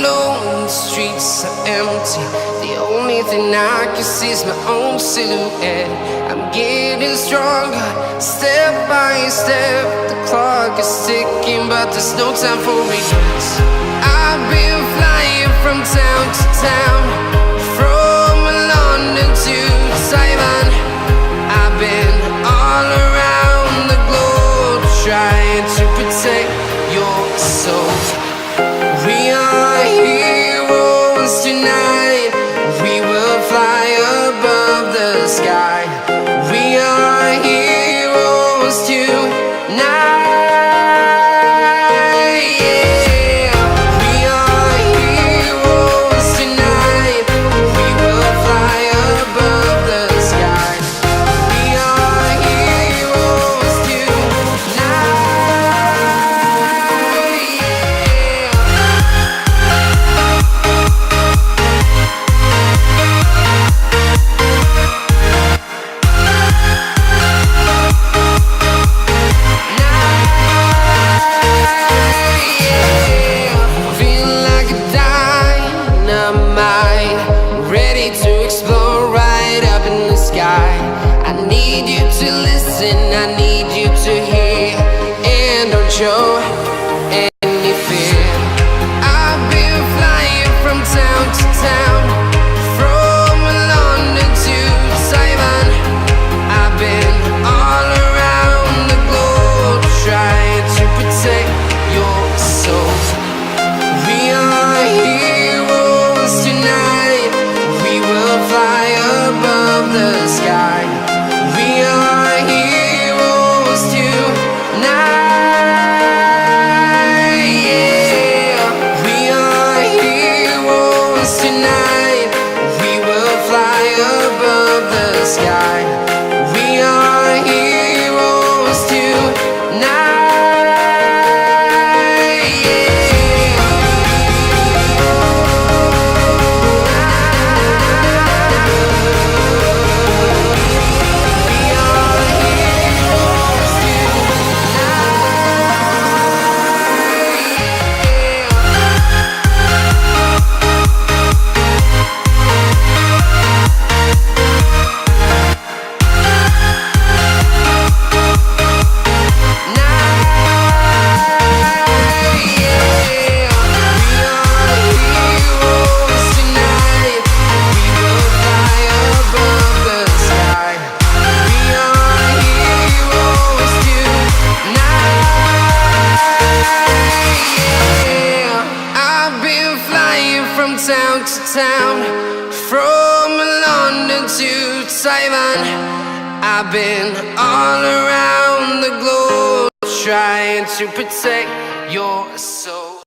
alone, the streets are empty. The only thing I can see is my own silhouette. I'm getting stronger, step by step. The clock is ticking, but there's no time for regrets. I've been flying from town to town, from London to Taiwan. I've been all around the globe, trying to protect your soul. We are heroes tonight. We will fly above the sky. We are heroes tonight. Yeah. We are heroes tonight. We will fly above the sky. We are heroes tonight. Ready to explore right up in the sky. I need you to listen, I need you to hear, and don't show any fear. I've been flying from town to town, from London to Taiwan. I've been all around the globe, trying to protect your soul. We are heroes tonight. We will fly above the sky. We are heroes tonight. Yeah. We are heroes tonight. We will fly above the sky. We are heroes tonight. From town to town, from London to Taiwan. I've been all around the globe, trying to protect your soul.